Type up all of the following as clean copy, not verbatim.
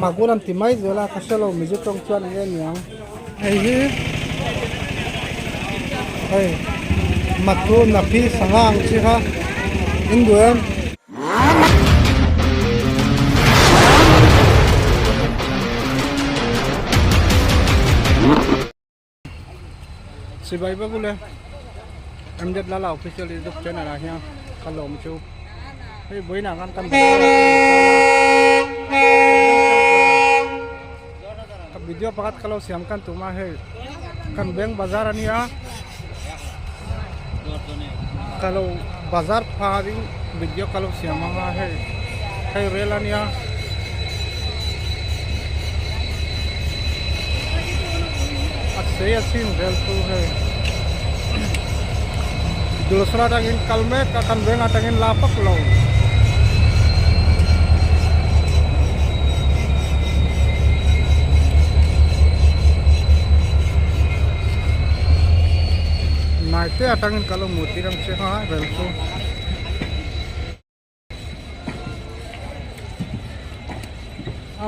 magur an timai zela kasalo mizu tong chuan nge niang ai hi ai matu na phi sangang chi kha induem si bai ba bule em det la la official youtube channel a hiang kalom chu hei boina kan video pakat kalau siam kan tuma hei kan beng bazar ania kalau bazar pharing video kalau siam ma hei rel ania saya sin rel tu hei दूसरा टांगिन कल में कन बेंगा टांगिन लापक लो नाइटे टांगिन कलो मोतीरम से हाँ रेलसो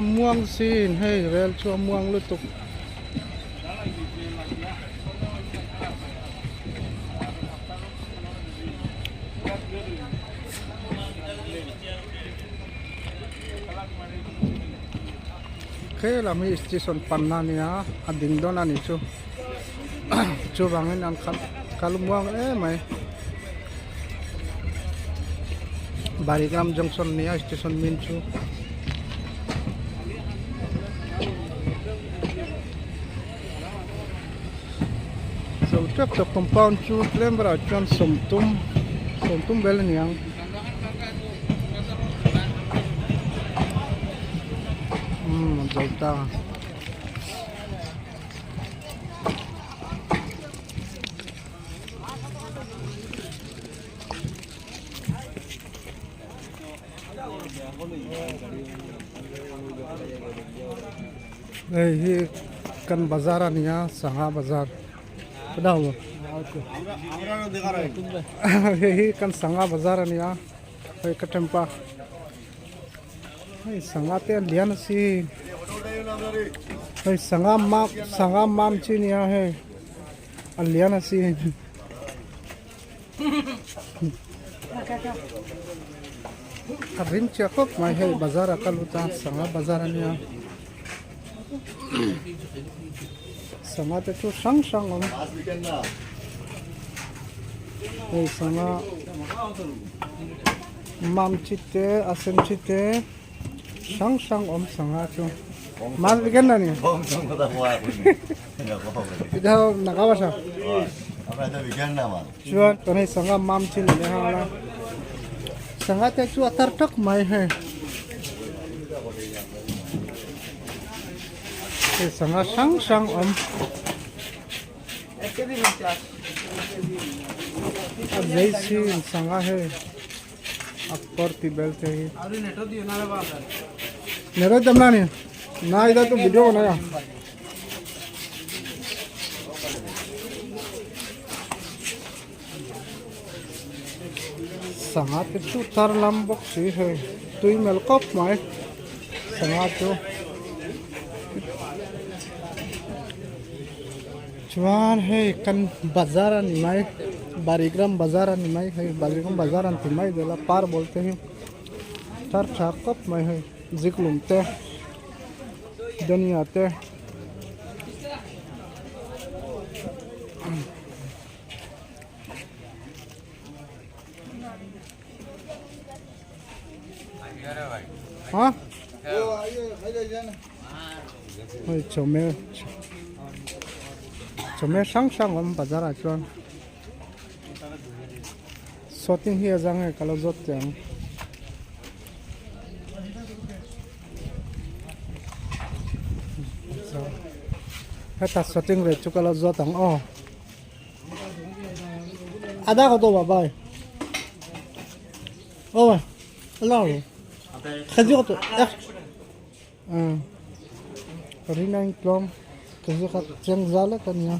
अमुआंग scene है रेलसो अमुआंग लुतुक lami station panna niya ading don ani chu chu bangin an kalumuang mai Barigram junction niya station min chu so trap to compound chu lembra chuan somtum bel niang Jauta hi kan bazaran ya Sangha bazar padahal hi kan Sangha bazaran ya hei katempa hei Sangha te lian si hei Sangha mam chi niya hei alian si karin chakop mai hei bazar akaluta Sangha bazar niya Sangha te chu sang om hei Sangha mam chi te asem chi te sang om Sangha chu Mas bikin dah ni. Kita nak apa sah? Apa itu bikin nama? Cuba, kau ni Sangha mam cil ni hala. Sangha tu cuba tertak mai hai. Sangha sang om. अब जैसी Sangha है अक्बर तिबेल से ही narrow जमना नहीं ना इधर तो video बनाया Sangha itu tar lambok sih है tu melkop mai Sangha tu cuman है kan bazaran mai Barigram bazaran mai है Barigram bazaran timai जला पार बोलते हैं tar chakop mai है जिक्लुम ते दुनिया ते हाँ चौमे sang om bazar acuan shooting hi ajang hai kalau jot jang Heta shooting re chu kalau jot ang oh ada ko to babai oh hello khaji ko to rinang klom kasi kat jang zala kanya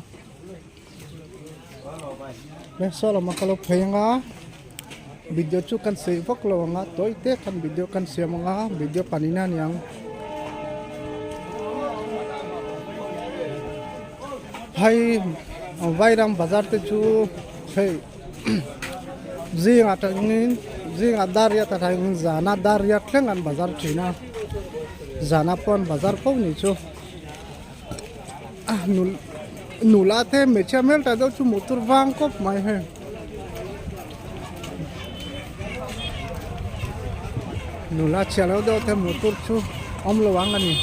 Besok lah kalau penga video chu kan sei vok lo nga toy te kan video kan siam nga video paninan yang hai vairam bazar te chu hey zinga ta ngin zinga daria ta thang zana daria tlengan bazar china zana pon bazar ko ni chu nula the mecha mel ta do chu motor wang kop mai he nula chalo do the motor chu om lo wang ani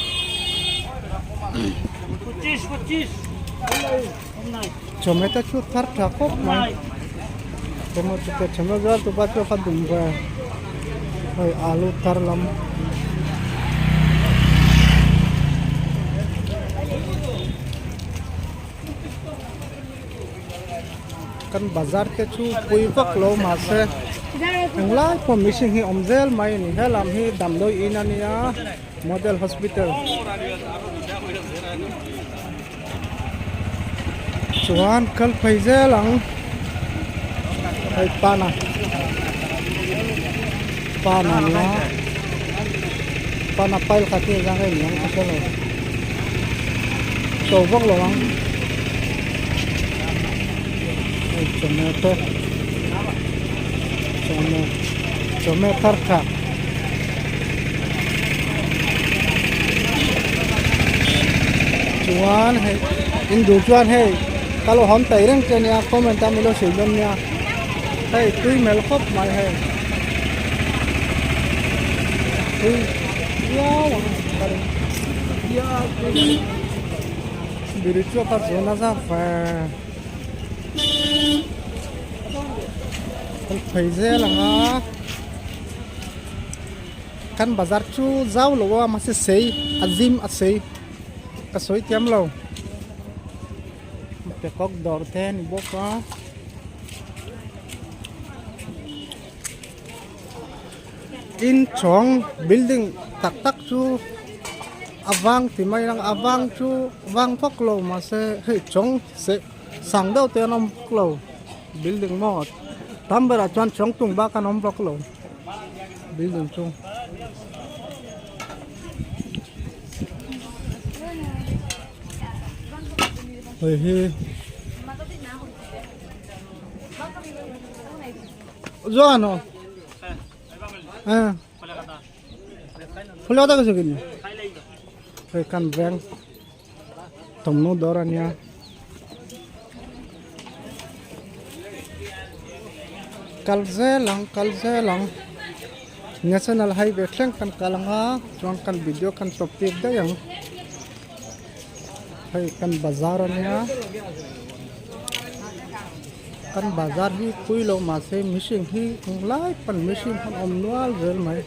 25 chometa chu thar tha kop mai tomo chu ke chama gar to ba chu khadum ba hoi alu tar lam kan bazar ke chu pui vak lo ma se anglai po missing hi omzel mai ni helam hi damloi inania model hospital chuan kal phaizel ang hai pana nia pana pail khati jang ai yang kasalo so vak lo ang tomato tarka chuan hay indu chuan hay kalau hom tai reng chen ya comment ta milo silom nya hay tui mel khop mai hay tui ya biri chu pa zona za fa phải dễ là ngã căn bazar chu zau lo mà sẽ sei azim asei ka soi tiam lo pe kok dor ten boka in chong building tak tak chu avang thì mai lang avang chu vang phok lo mà sẽ hơi chong sẽ sang đâu te nom lo building mo tambara chuan chong tung ba kan om vok lo building chung hoi hi jo ano phulata ka sagin hoi kan veng tomno dorania kalzelang national highway thleng kan kalanga chuan kan video kan topic da yang hai kan bazar ania kan bazar hi puilo ma se missing hi lai pan missing han om nual zel mai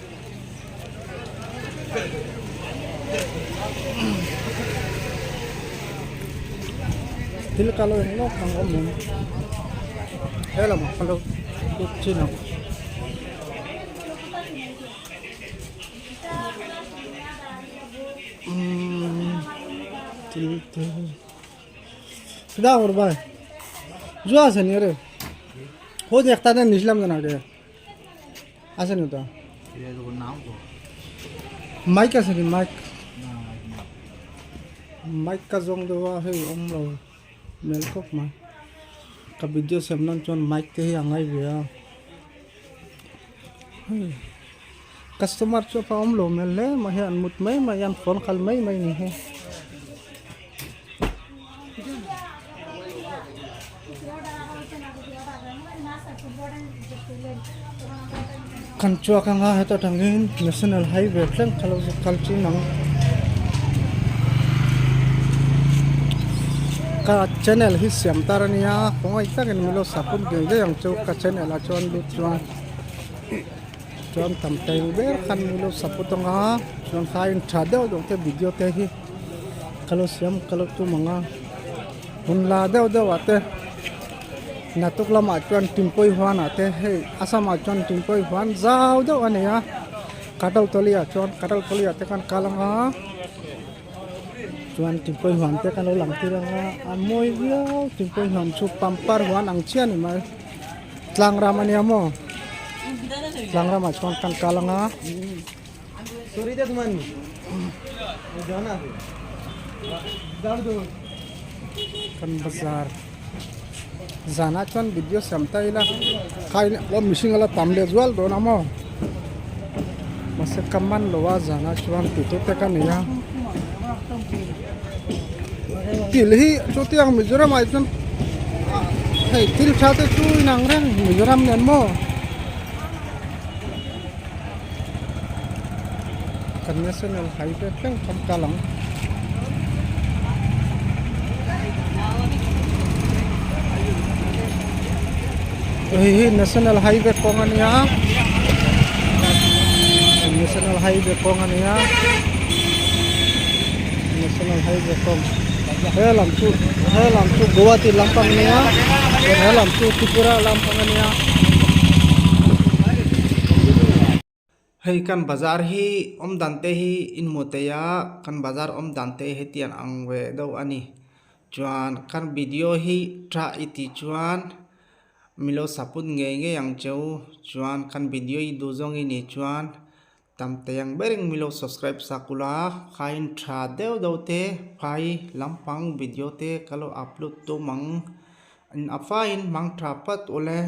til kalo no kang om hello hello Chino. Sudah berubah. Jual sendiri. Kau dekta dan Islam kan ada. Asal itu. Mic asal ini mic. Mic kazong doa hei lo melkop mah. Ka video semnan chon mic te hi angai bia customer cho pa lo mel le ma hian mut mai ma yan phone khal mai ni he kan chua ka nga heta tangin national highway tlang khalo kalchi nang ka channel hi siam tarania kongai takin milo sapun ge yang chu ka channel a chon lu chuan tam tai ber kan milo saputonga chuan khain thadeu do te video te hi kalo siam kalo tu manga hun la deu ate natuk lama chuan timpoi hwan ate he asama chuan timpoi hwan zau deu ania katal tolia te kan kalanga chuan timpoi hwan te kan lo lang tiranga amoi viau timpoi hwan chu pampar hwan ang chian ni mai tlang ramania mo Langra ma chuan kan kalanga Sorry dah teman. Jangan aku. Dar do. kan bazar zana chuan video samta ila khai lo mishing ala tamle zual do namo mase kaman lowa zana chuan pitu te kan ya tilhi chotiang mizoram ai chuan hei til chate chu nang rang mizoram nen mo kan national highway teng kam kalang national highway ko nga niya national highway ko nga niya national highway ko helam tu Guwahati lampang niya helam tu Tripura lampang niya hey kan bazar hi dante hi in moteya kan bazar dante hi tian angwe do ani chuan kan video hi tra iti chuan milo sapun nge yang cheu chuan kan video i du zong ini chuan tamte yang bering milo subscribe sakula khain tha deu do te phai lampang video te kalo upload to mang in afain mang tha pat ole